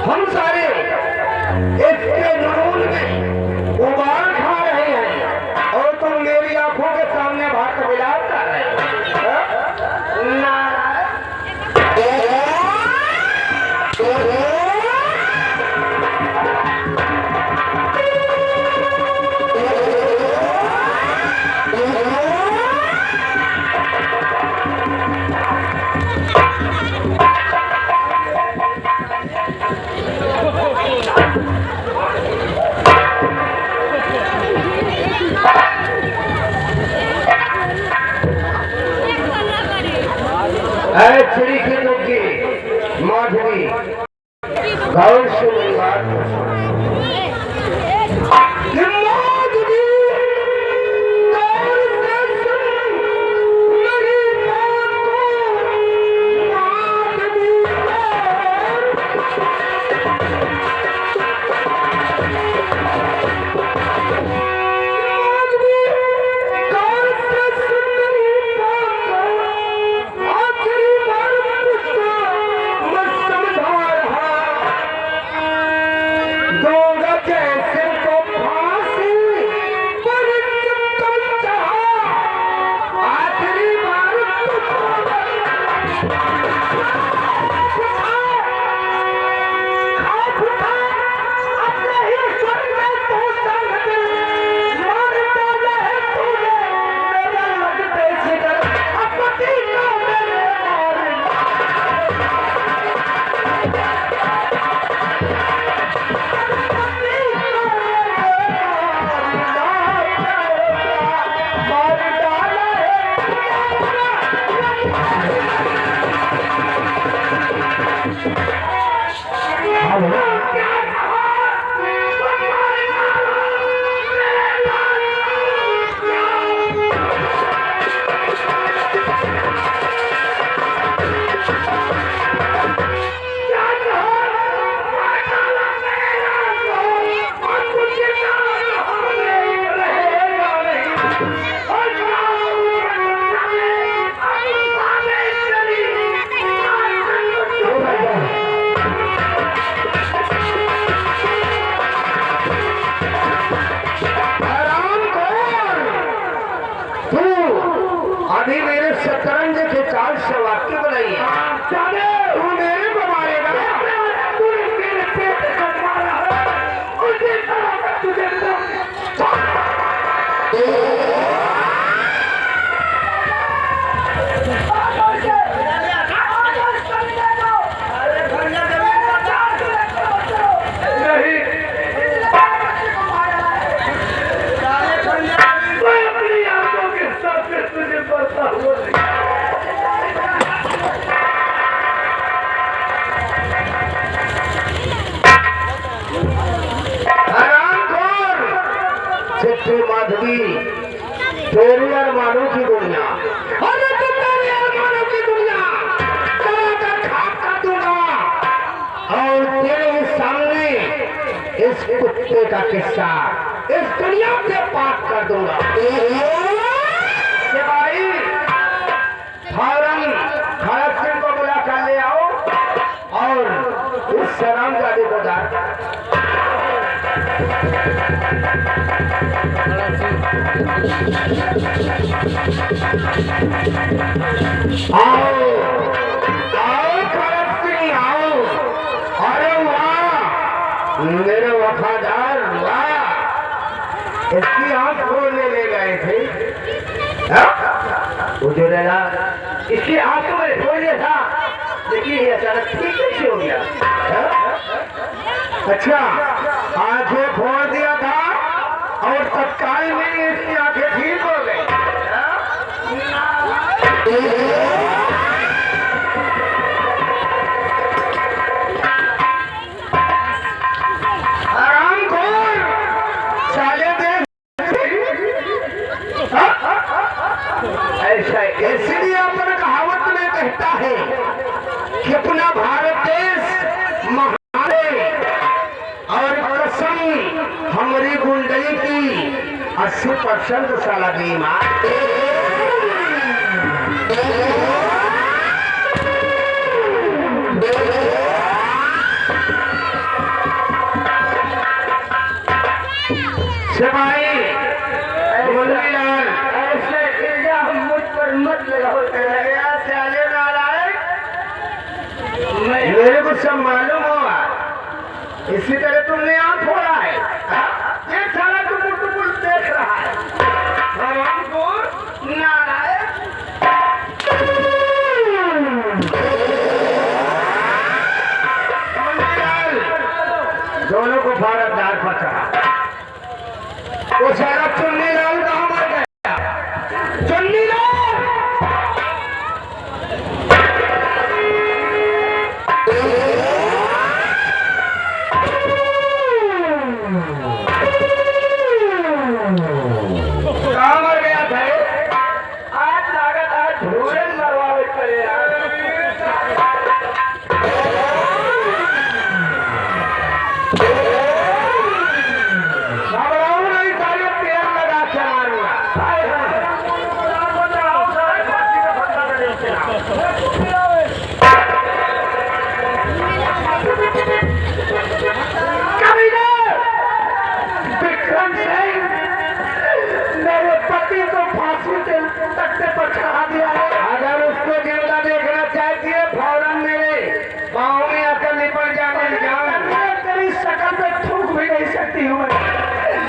हम सारे इसके जुनून में उबाल खा रहे हैं और तुम मेरी आंखों के सामने भात विलाप कर रहे हो। चिड़ी की दुखी माधवी गौर से मेरी बात अभी मेरे शतरंज के चाल से वाक्य बनाई है। तू मेरे को मारेगा, तूने मेरे पेट को मारा है, उसी तरह तुझे माधवी तेरी अरमानों की दुनिया, अरे तो तेरी अरमानों की दुनिया चलाकर खाक कर दूंगा और तेरे सामने इस कुत्ते का किस्सा इस दुनिया से पाक कर दूंगा। भाई फौरन खड़क सिंह को बुला कर ले आओ और इस शरामजादे को डांट आओ आओ खड़क सिंह आओ। अरे वाह मेरे वफादार, वाह इसकी आंख खोलने ले गए थे, मुझे लगा इसकी आंख में खोलने था, लेकिन ये अचानक ठीक कैसे हो गया? अच्छा आंखें खोल दिया था और तत्काल में इसकी आंखें ठीक हो गई। आराम खोल कुंडली की 80% साला बीमार। सिपाही ऐसे इल्जाम मुझ पर मत लगाओ। साले नालायक, मेरे को सब मालूम होगा, इसी तरह तुमने आंख फोड़ा है। ये साला टुकुर देख रहा है। नालायक, दोनों को भारतदार पकड़ा। वो सारा चुन्नी लाल कहाँ मर गया? चुन्नी लाल कहाँ मर गया था? आज लागत आज भूरन मरवावे करे। अगर उसको जिंदा देखना चाहती है फौरन मेरे पाँव में आकर निपट जाने तेरी शकल पे थूक भी नहीं सकती हूँ मैं।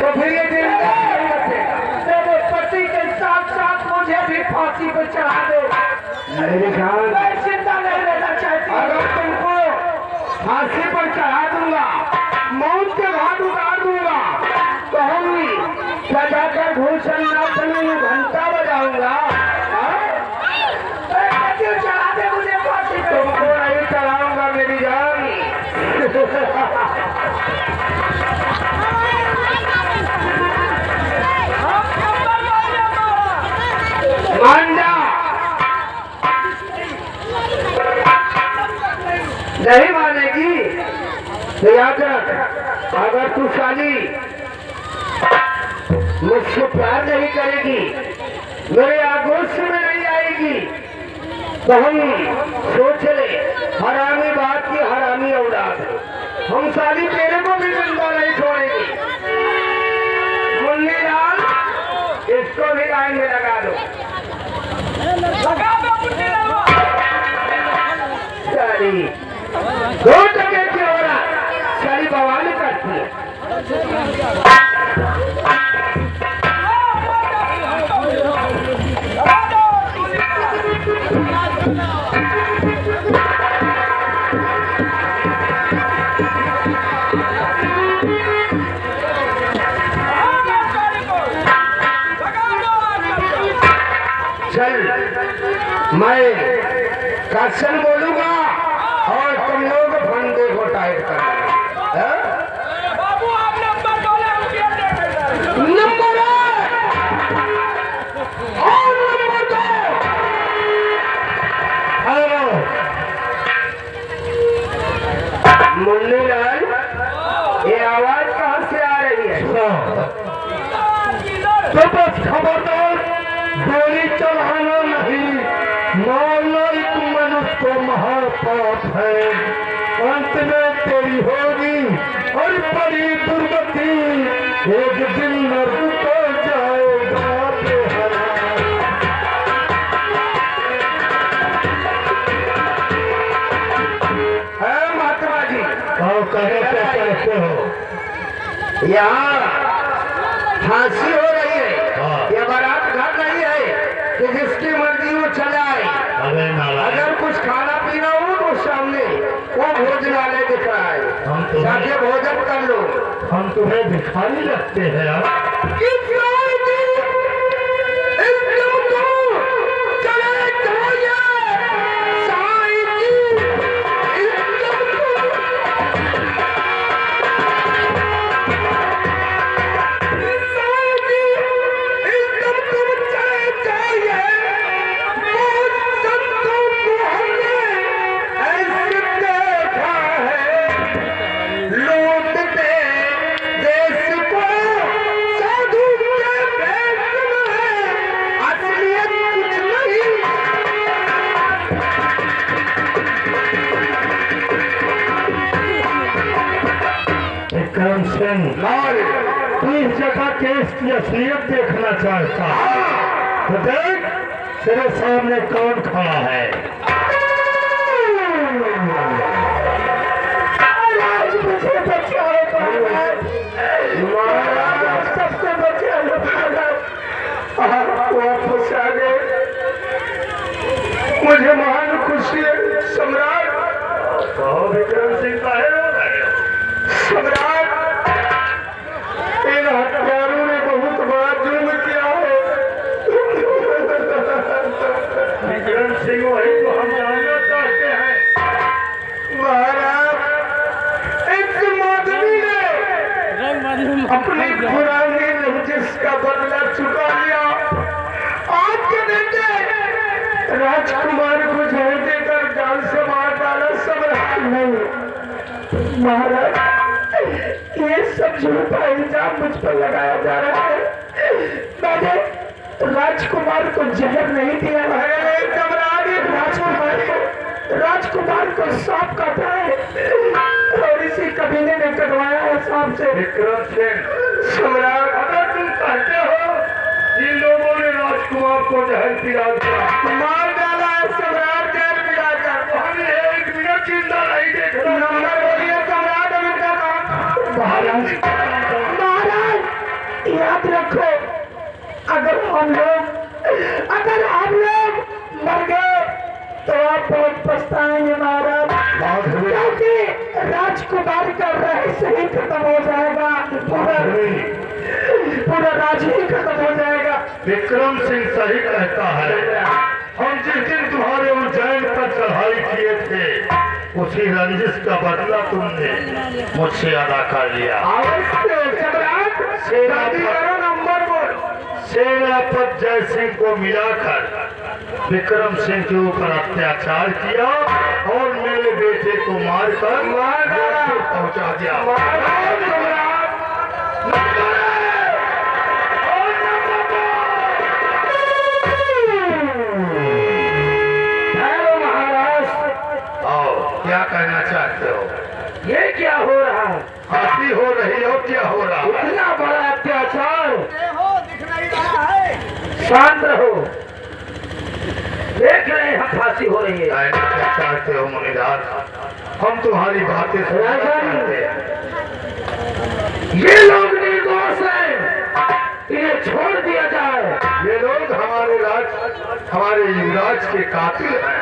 तो फिर ये जिंदा मेरे पति के साथ साथ मुझे भी फांसी पे चढ़ा दे। मेरी जान, मैं जिंदा नहीं रहना चाहती। अगर तुमको फांसी पर चढ़ा दूंगा, मौत के घाट उतार दूंगा, तो हम सजा कर भूषण नाथ में घंटा बजाऊंगा। चढ़ा दे मुझे फांसी। तुमको नहीं चढ़ाऊंगा मेरी जान। मान जा, नहीं मानेगी तो याद रख, अगर तू साली मुझसे प्यार नहीं करेगी, मेरे आगोश में नहीं आएगी, तो हम सोच ले हरामी बात की हरामी औलाद है। हम साली तेरे को भी जिंदा नहीं छोड़ेंगे। मुन्नी लाल, इसको भी लाइन में लगा दो। साली दो टके की औरत साली बवाली करती है। चल, मैं कसम बोलूंगा और तुम लोग फंदे को टाइट कर बाबू। आप नंबर दो, नंबर और नंबर दो। हेलो मुन्नी लाल, ये आवाज कहाँ से आ रही है? तो बस खबरदार, गोली चलाना नहीं, मारना एक मनुष्य को महापाप है। अंत में तेरी होगी और बड़ी दुर्गति, एक दिन नर्क को जाएगा बेहरा। है महात्मा जी, कहते हो यहाँ फांसी हो रही है, ये बारात घर नहीं है कि जिसकी मर्जी वो चलाए। अगर कुछ खाना पीना हो तो सामने वो भोजनालय दिख रहा है, जाके भोजन कर लो। हम तुम्हें भिखारी लगते हैं। देश को सिंह तू इस जगह के इसकी असलियत देखना चाहता है तो देख तेरे सामने कौन खड़ा है। आज मुझे बचाओ महाराज, सबको बचाओ वापस आ गए। मुझे महान खुशी है सम्राट। विक्रम सिंह का है सम्राट, इन हत्यारों ने बहुत बड़ा जुर्म किया है। विक्रम सिंह वही को हम जानना चाहते हैं। महाराज, इस माधवी ने अपनी पुरानी रंजिश का बदला चुका लिया। आज के दिन राजकुमार को जहर देकर जान से मार डाला सम्राट। नहीं महाराज, ये सब झूठा इल्जाम मुझ पर लगाया जा रहा है। मैंने राजकुमार को जहर नहीं दिया है सम्राट। राजकुमार को सांप काटा है और इसी कबीले ने कटवाया है सांप से। विक्रम सिंह सम्राट, अगर तुम कहते हो इन लोगों ने राजकुमार को जहर पिला दिया, मार डाला है सम्राट, जहर पिलाकर। तो हम एक मिनट जिंदा नहीं देखना। नंबर बोलिए सम्राट, अभी तक महाराज याद रखो, अगर हम लोग मर गए तो आप बहुत पछताएंगे महाराज, क्योंकि राजकुमार का रहस्य ही खत्म हो जाएगा, पूरा राज ही खत्म हो जाएगा। विक्रम सिंह सही कहता है। हम जिस दिन तुम्हारे उज्जैन पर चढ़ाई किए थे उसी रंजिश का बदला तुमने मुझसे अदा कर लिया। सेनापति जय सिंह को मिलाकर विक्रम सिंह के ऊपर अत्याचार किया और मेरे बेटे को मारकर पहुंचा दिया। क्या कहना चाहते हो? ये क्या हो रहा है? फांसी हो रही हो, क्या हो रहा है? इतना बड़ा अत्याचार दिख नहीं रहा है। शांत रहो, देख रहे हैं फांसी हो रही है। क्या चाहते हो मुनिराज? हम तुम्हारी बातें सुनते हैं। ये लोग निर्दोष हैं, इन्हें छोड़ दिया जाए। ये लोग हमारे युवराज के कातिल हैं।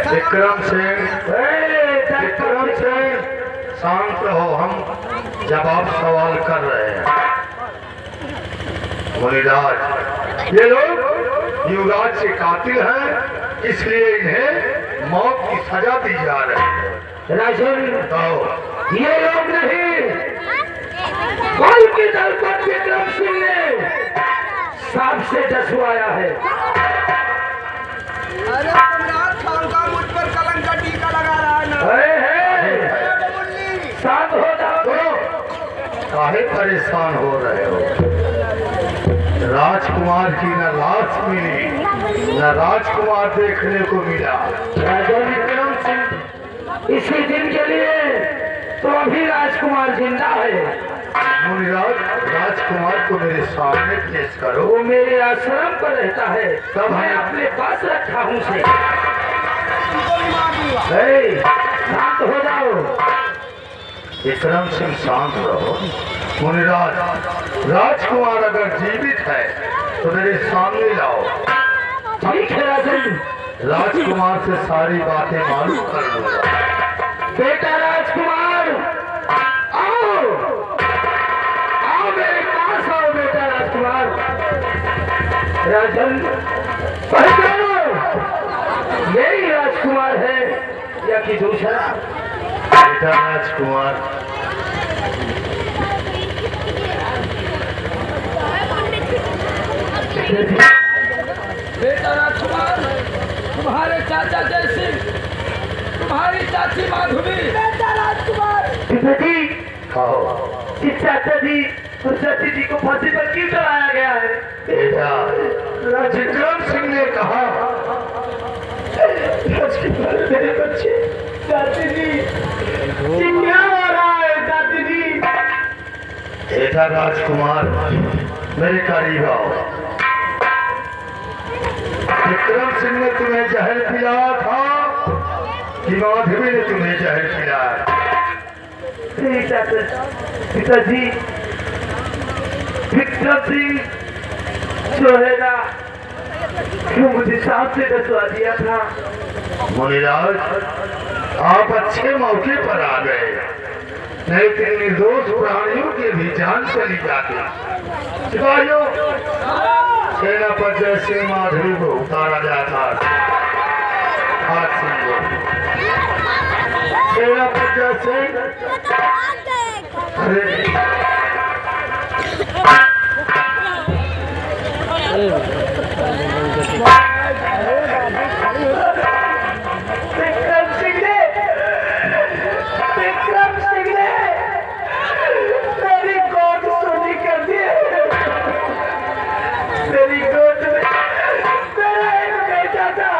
विक्रम सिंह शांत रहो, हम जवाब सवाल कर रहे हैं। मुनिराज, ये लोग युवराज के कातिल हैं, इसलिए इन्हें मौत की सजा दी जा रही है। राजन, ये लोग नहीं, बल्कि दलपत विक्रम सिंह ने सांप से डसवाया है। अरे सम्राट खान का मुझ पर कलंक का टीका लगा रहा है ना। शांत हो जाओ। काहे परेशान हो रहे हो? राजकुमार की न लाश मिली न राजकुमार देखने को मिला। विक्रम सिंह, इसी दिन के लिए तो अभी राजकुमार जिंदा है। मुनिराज, राजकुमार को मेरे सामने पेश करो। वो मेरे आश्रम पर रहता है, तब मैं अपने पास रखा हूँ से। शांत हो जाओ। विक्रम सिंह शांत रहो। मुनिराज, राजकुमार अगर जीवित है तो मेरे सामने लाओ। ठीक है राजन, राजकुमार से सारी बातें मालूम कर लूंगा। बेटा राजकुमार, आओ मेरे पास आओ। बेटा राजकुमार, राजन पहचानो, यही राजकुमार है या कि दूसरा? बेटा राजकुमार, बेटा राजकुमार, तुम्हारे चाचा जय सिंह, तुम्हारी चाची माधुरी। बेटा राजकुमार, चाचा जी और चाची जी को फांसी पर क्यों चढ़ाया गया है? बेटा, विक्रम सिंह ने कहा मेरे बच्चे, चाची जी क्या हो रहा है? चाची बेटा राजकुमार, मेरे करीब आओ। विक्रम सिंह ने तुम्हें जहर पिलाया था कि माधवी ने तुम्हें जहर पिलाया? पिताजी, विक्रम सिंह जो है ना, वो मुझे सांप से डसवा दिया था। मुनिराज, आप अच्छे मौके पर आ गए, नहीं तो निर्दोष प्राणियों की भी जान चली जाती। सिपाहियों, सेनापति जय सिंह माधवी को उतारा जाता। हाथ सिंह, सेनापति जय सिंह, अरे विक्रम सिंह ने मेरी गोद सोनी कर दी। मेरी गोद में मेरा एक बेटा था।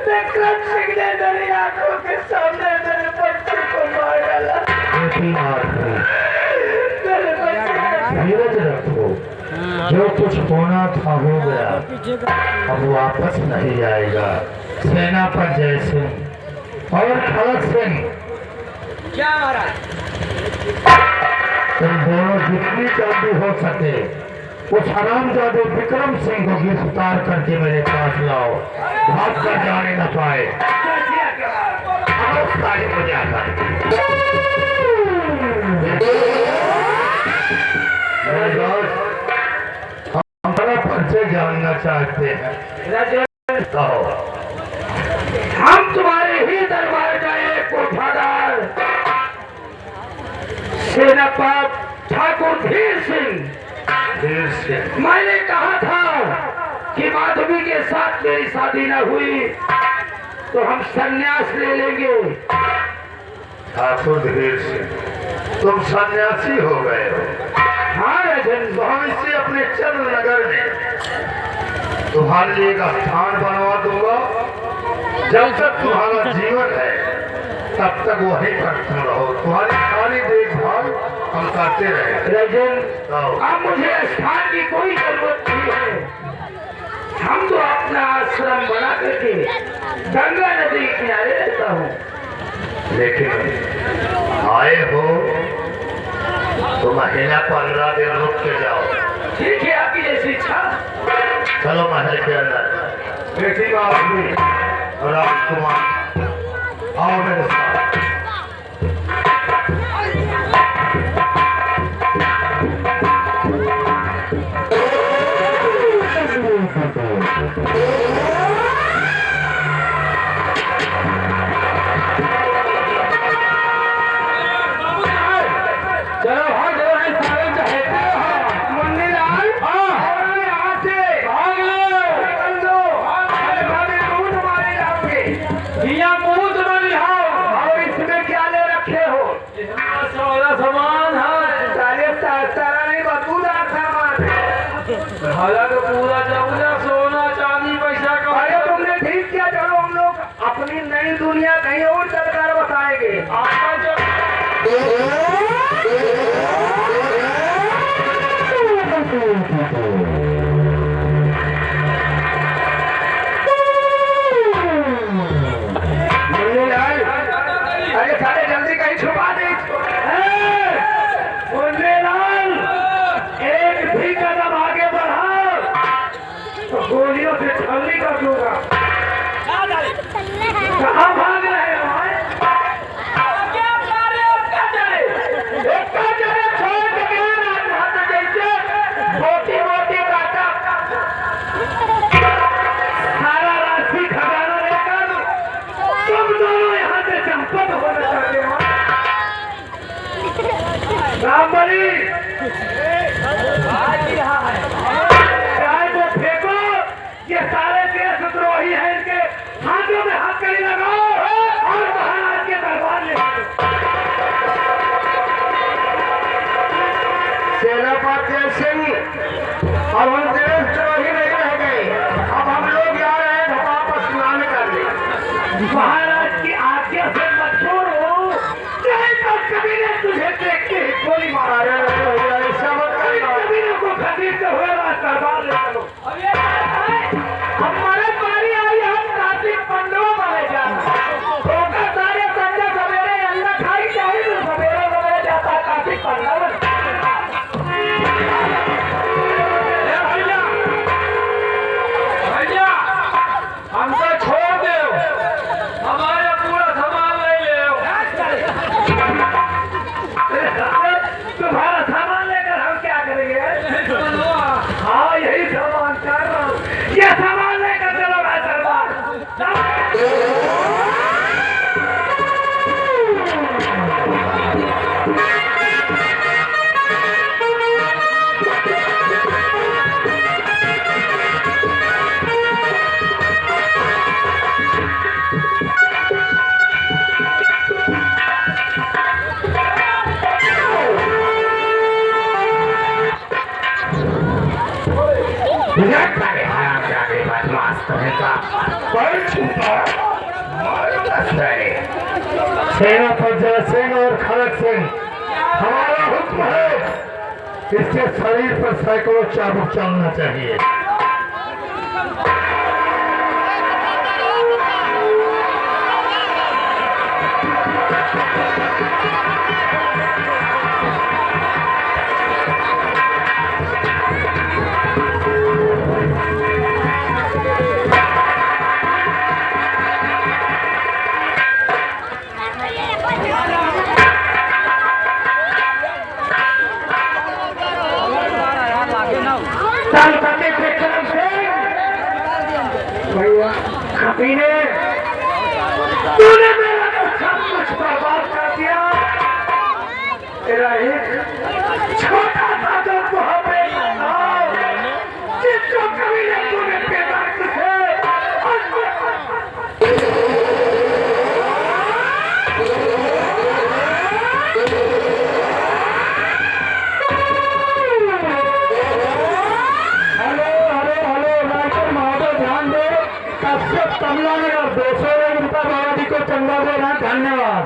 विक्रम सिंह ने मेरी आंखों के सामने मेरे बच्चे को मार डाला। धीरज रखो, जो कुछ होना था हो गया, अब वापस नहीं आएगा। सेनापति जय सिंह और खड़क सिंह, क्या महाराज? तुम दोनों जितनी जल्दी हो सके उस हरामजादे विक्रम सिंह को गिरफ्तार करके मेरे पास लाओ, भाग कर जाने न पाए। हमारा परिचय जानना चाहते हैं। कहो। हम तुम्हारे ही दरबार का एक कोठादार सेनापति ठाकुर धीर सिंह। मैंने कहा था कि माधवी के साथ मेरी शादी न हुई तो हम संन्यास ले लेंगे। ठाकुर धीर सिंह, तुम सन्यासी हो गए हो? हाँ राजन, तो हम इसे अपने चंद्र नगर में तुम्हारे लिए एक स्थान बनवा दूंगा। जब तक तुम्हारा जीवन है तब तक वहीं पर तुम रहो, तुम्हारी सारी देखभाल हम करते रहे। राजन, अब मुझे स्थान की कोई जरूरत नहीं है। हम तो अपना आश्रम बना करके गंगा नदी के किनारे रहता हूँ। लेकिन आए हो तो महीना 15 दिन रुक के जाओ। ठीक है, आपकी जैसी इच्छा। चलो महल के अंदर। बेटी माधवी और राजकुमार, आओ मेरे साथ। चलो भाग सारे चहेते मुन्नी लाल, यहाँ से भाग लो, निकल लो। मुंह तुम्हारे यहाँ पे मुंह तुम्हारी हाओ। और इसमें क्या ले रखे हो? इसमें सारा सामान है। सारे सारा नहीं, बदबूदार सामान है। हालांकि पूरा जमुना सोना चांदी पैसा का। अरे तुमने ठीक किया। चलो हम लोग अपनी नई दुनिया कहीं और चलकर बताएंगे। आपका जो अरे सारे जल्दी कहीं छुपा दे। मुन्नीलाल, एक भी कदम आगे बढ़ा तो गोलियों से छलनी कर दूंगा। कहाँ भाग रहे हो? सारा राशि खजाना लेकर तुम दोनों यहाँ से चंपत होना चाहते हो। रामबली, चाय को फेंको। ये सारे देशद्रोही हैं, इनके हाथों में हथकड़ी लगाओ और महाराज के दरबार ले आओ। सेनापति सिंह, अब हम देशद्रोही नहीं रह गए। अब हम लोग जा रहे हैं वापस स्नान करने। महाराज की आज्ञा से मत छोड़ो, नहीं तो कभी ने तुझे देख के गोली मारा। भैया हमको छोड़ दो, हमारे पूरा सामान ले लो। तुम्हारा सामान लेकर हम क्या करेंगे? हाँ यही सामान कर रहा हूँ, ये सामान लेकर चलो मैं सरदार। सेनापति जय सिंह और खड़ग सिंह, हमारा हुक्म है, इसके शरीर पर सैकड़ों चाबुक चलना चाहिए। भैया खपीने तूने मेरा तो सब कुछ बर्बाद कर दिया। तेरा एक छोटा सा जो मोहब्बत जिसको कभी ने तूने पैदा किया तमिलनाडु 200 रुपये बाबा जी को चंदा देना। धन्यवाद।